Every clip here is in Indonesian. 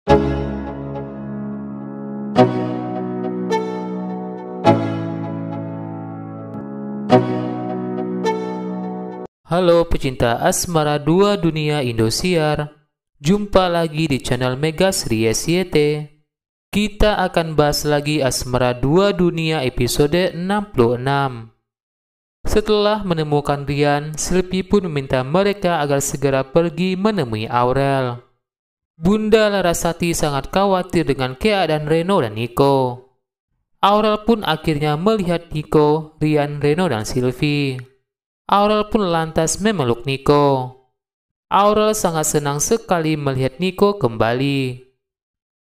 Halo pecinta asmara dua dunia Indosiar, jumpa lagi di channel Mega Sri SYT. Kita akan bahas lagi Asmara Dua Dunia episode 66. Setelah menemukan Rian, Sylvie pun meminta mereka agar segera pergi menemui Aurel. Bunda Larasati sangat khawatir dengan keadaan Reno dan Nico. Aurel pun akhirnya melihat Nico, Rian, Reno, dan Sylvie. Aurel pun lantas memeluk Nico. Aurel sangat senang sekali melihat Nico kembali.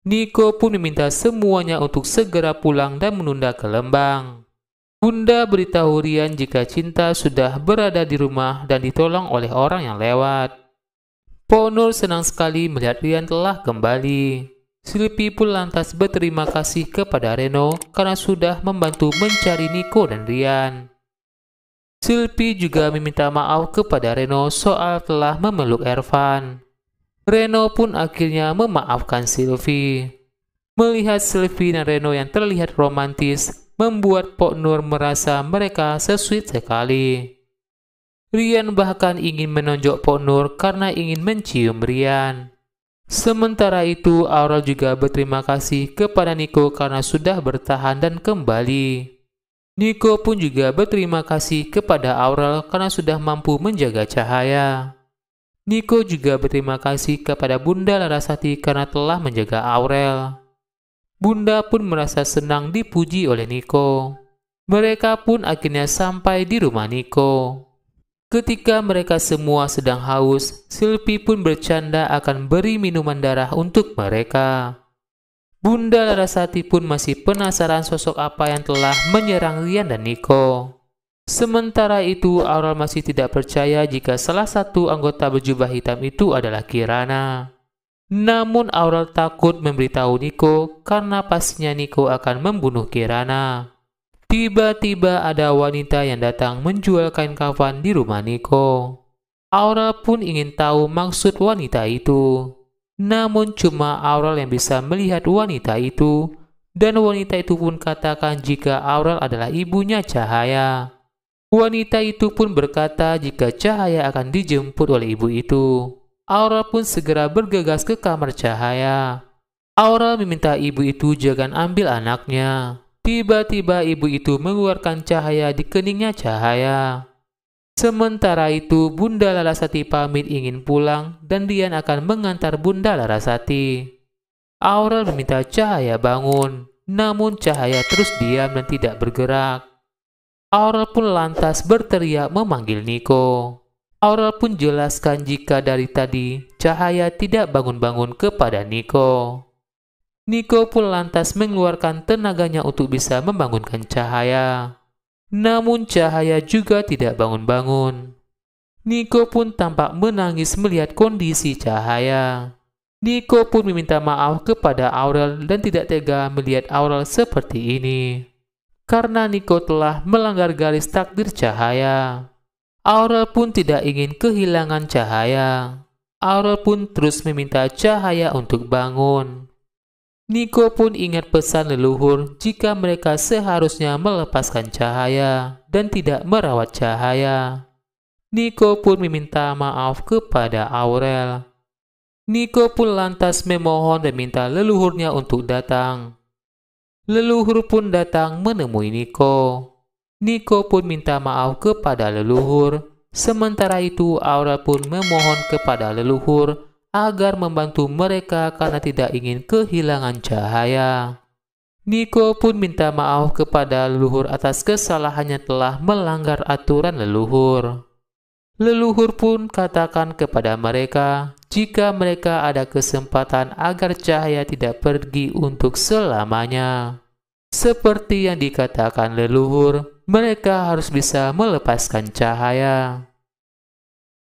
Nico pun meminta semuanya untuk segera pulang dan menunda ke Lembang. Bunda beritahu Rian jika Cinta sudah berada di rumah dan ditolong oleh orang yang lewat. Pok Nur senang sekali melihat Rian telah kembali. Sylvie pun lantas berterima kasih kepada Reno karena sudah membantu mencari Nico dan Rian. Sylvie juga meminta maaf kepada Reno soal telah memeluk Ervan. Reno pun akhirnya memaafkan Sylvie. Melihat Sylvie dan Reno yang terlihat romantis, membuat Pok Nur merasa mereka se-sweet sekali. Rian bahkan ingin menonjok Pok Nur karena ingin mencium Rian. Sementara itu, Aurel juga berterima kasih kepada Nico karena sudah bertahan dan kembali. Nico pun juga berterima kasih kepada Aurel karena sudah mampu menjaga Cahaya. Nico juga berterima kasih kepada Bunda Larasati karena telah menjaga Aurel. Bunda pun merasa senang dipuji oleh Nico. Mereka pun akhirnya sampai di rumah Nico. Ketika mereka semua sedang haus, Sylvie pun bercanda akan beri minuman darah untuk mereka. Bunda Larasati pun masih penasaran sosok apa yang telah menyerang Rian dan Nico. Sementara itu, Aurel masih tidak percaya jika salah satu anggota berjubah hitam itu adalah Kirana. Namun Aurel takut memberitahu Nico karena pastinya Nico akan membunuh Kirana. Tiba-tiba ada wanita yang datang menjual kain kafan di rumah Nico. Aurel pun ingin tahu maksud wanita itu. Namun cuma Aurel yang bisa melihat wanita itu, dan wanita itu pun katakan jika Aurel adalah ibunya Cahaya. Wanita itu pun berkata jika Cahaya akan dijemput oleh ibu itu. Aurel pun segera bergegas ke kamar Cahaya. Aurel meminta ibu itu jangan ambil anaknya. Tiba-tiba ibu itu mengeluarkan Cahaya di keningnya Cahaya. Sementara itu, Bunda Larasati pamit ingin pulang dan Rian akan mengantar Bunda Larasati. Aurel meminta Cahaya bangun, namun Cahaya terus diam dan tidak bergerak. Aurel pun lantas berteriak memanggil Nico. Aurel pun jelaskan jika dari tadi Cahaya tidak bangun-bangun kepada Nico. Nico pun lantas mengeluarkan tenaganya untuk bisa membangunkan Cahaya. Namun Cahaya juga tidak bangun-bangun. Nico pun tampak menangis melihat kondisi Cahaya. Nico pun meminta maaf kepada Aurel dan tidak tega melihat Aurel seperti ini. Karena Nico telah melanggar garis takdir Cahaya. Aurel pun tidak ingin kehilangan Cahaya. Aurel pun terus meminta Cahaya untuk bangun. Nico pun ingat pesan leluhur jika mereka seharusnya melepaskan Cahaya dan tidak merawat Cahaya. Nico pun meminta maaf kepada Aurel. Nico pun lantas memohon dan minta leluhurnya untuk datang. Leluhur pun datang menemui Nico. Nico pun minta maaf kepada leluhur. Sementara itu Aurel pun memohon kepada leluhur agar membantu mereka karena tidak ingin kehilangan Cahaya. Nico pun minta maaf kepada leluhur atas kesalahannya telah melanggar aturan leluhur. Leluhur pun katakan kepada mereka jika mereka ada kesempatan agar Cahaya tidak pergi untuk selamanya. Seperti yang dikatakan leluhur, mereka harus bisa melepaskan Cahaya.